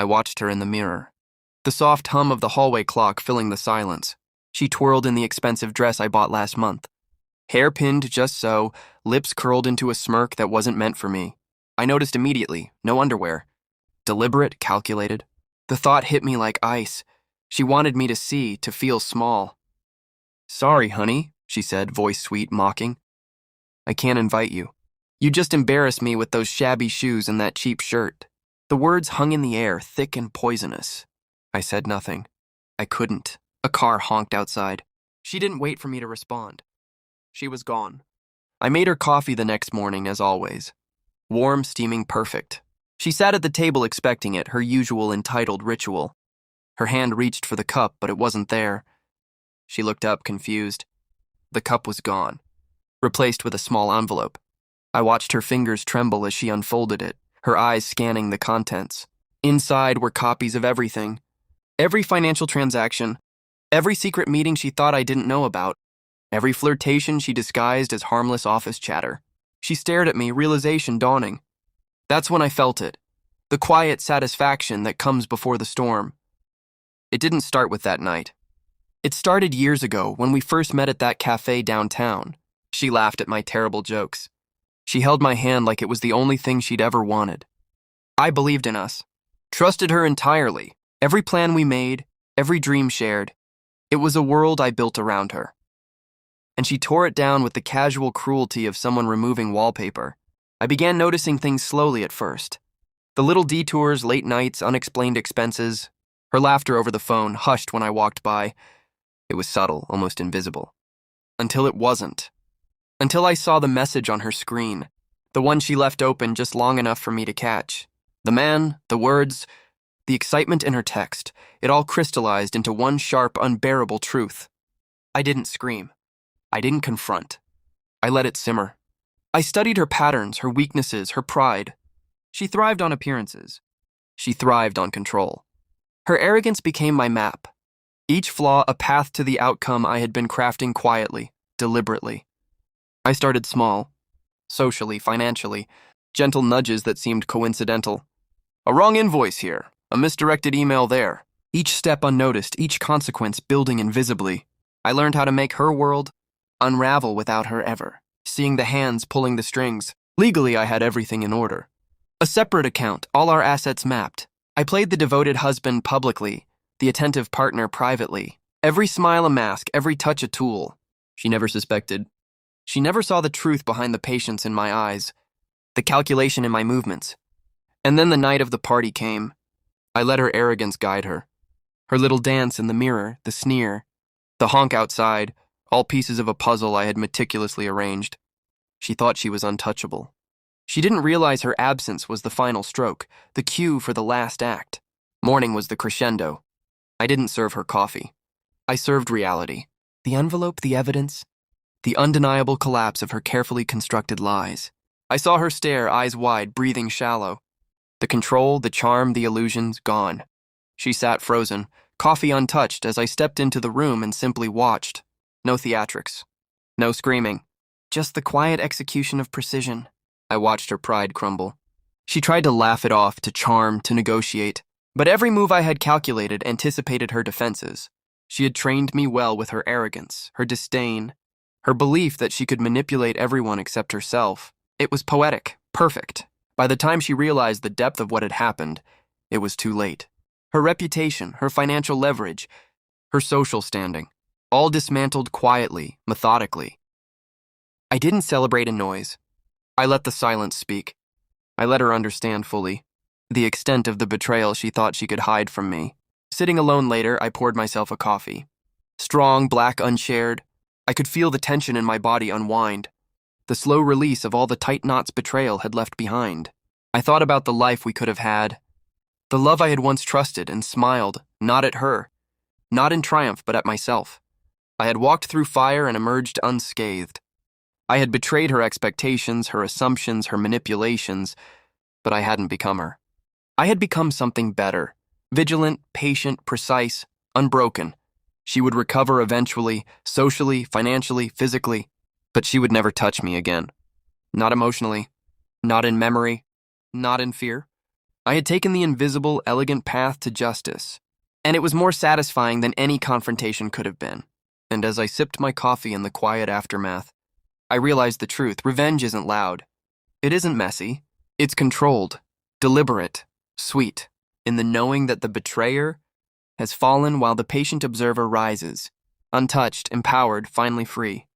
I watched her in the mirror. The soft hum of the hallway clock filling the silence. She twirled in the expensive dress I bought last month. Hair pinned just so, lips curled into a smirk that wasn't meant for me. I noticed immediately, no underwear. Deliberate, calculated. The thought hit me like ice. She wanted me to see, to feel small. "Sorry, honey," she said, voice sweet, mocking. "I can't invite you. You just embarrassed me with those shabby shoes and that cheap shirt." The words hung in the air, thick and poisonous. I said nothing. I couldn't. A car honked outside. She didn't wait for me to respond. She was gone. I made her coffee the next morning, as always. Warm, steaming, perfect. She sat at the table expecting it, her usual entitled ritual. Her hand reached for the cup, but it wasn't there. She looked up, confused. The cup was gone, replaced with a small envelope. I watched her fingers tremble as she unfolded it, her eyes scanning the contents. Inside were copies of everything. Every financial transaction, every secret meeting she thought I didn't know about, every flirtation she disguised as harmless office chatter. She stared at me, realization dawning. That's when I felt it, the quiet satisfaction that comes before the storm. It didn't start with that night. It started years ago when we first met at that cafe downtown. She laughed at my terrible jokes. She held my hand like it was the only thing she'd ever wanted. I believed in us, trusted her entirely. Every plan we made, every dream shared. It was a world I built around her. And she tore it down with the casual cruelty of someone removing wallpaper. I began noticing things slowly at first. The little detours, late nights, unexplained expenses. Her laughter over the phone, hushed when I walked by. It was subtle, almost invisible. Until it wasn't. Until I saw the message on her screen. The one she left open just long enough for me to catch. The man, the words, the excitement in her text. It all crystallized into one sharp, unbearable truth. I didn't scream. I didn't confront. I let it simmer. I studied her patterns, her weaknesses, her pride. She thrived on appearances. She thrived on control. Her arrogance became my map. Each flaw a path to the outcome I had been crafting quietly, deliberately. I started small. Socially, financially. Gentle nudges that seemed coincidental. A wrong invoice here. A misdirected email there. Each step unnoticed, each consequence building invisibly. I learned how to make her world unravel without her ever. Seeing the hands pulling the strings. Legally, I had everything in order. A separate account, all our assets mapped. I played the devoted husband publicly, the attentive partner privately. Every smile a mask, every touch a tool. She never suspected. She never saw the truth behind the patience in my eyes, the calculation in my movements. And then the night of the party came. I let her arrogance guide her. Her little dance in the mirror, the sneer, the honk outside, all pieces of a puzzle I had meticulously arranged. She thought she was untouchable. She didn't realize her absence was the final stroke, the cue for the last act. Morning was the crescendo. I didn't serve her coffee. I served reality. The envelope, the evidence, the undeniable collapse of her carefully constructed lies. I saw her stare, eyes wide, breathing shallow. The control, the charm, the illusions, gone. She sat frozen, coffee untouched, as I stepped into the room and simply watched. No theatrics. No screaming. Just the quiet execution of precision. I watched her pride crumble. She tried to laugh it off, to charm, to negotiate. But every move I had calculated anticipated her defenses. She had trained me well with her arrogance, her disdain, her belief that she could manipulate everyone except herself. It was poetic, perfect. By the time she realized the depth of what had happened, it was too late. Her reputation, her financial leverage, her social standing, all dismantled quietly, methodically. I didn't celebrate a noise. I let the silence speak. I let her understand fully the extent of the betrayal she thought she could hide from me. Sitting alone later, I poured myself a coffee. Strong, black, unshared. I could feel the tension in my body unwind. The slow release of all the tight knots betrayal had left behind. I thought about the life we could have had. The love I had once trusted and smiled, not at her, not in triumph, but at myself. I had walked through fire and emerged unscathed. I had betrayed her expectations, her assumptions, her manipulations, but I hadn't become her. I had become something better, vigilant, patient, precise, unbroken. She would recover eventually, socially, financially, physically, but she would never touch me again. Not emotionally, not in memory, not in fear. I had taken the invisible, elegant path to justice, and it was more satisfying than any confrontation could have been. And as I sipped my coffee in the quiet aftermath, I realized the truth. Revenge isn't loud. It isn't messy. It's controlled, deliberate, sweet, in the knowing that the betrayer has fallen while the patient observer rises, untouched, empowered, finally free.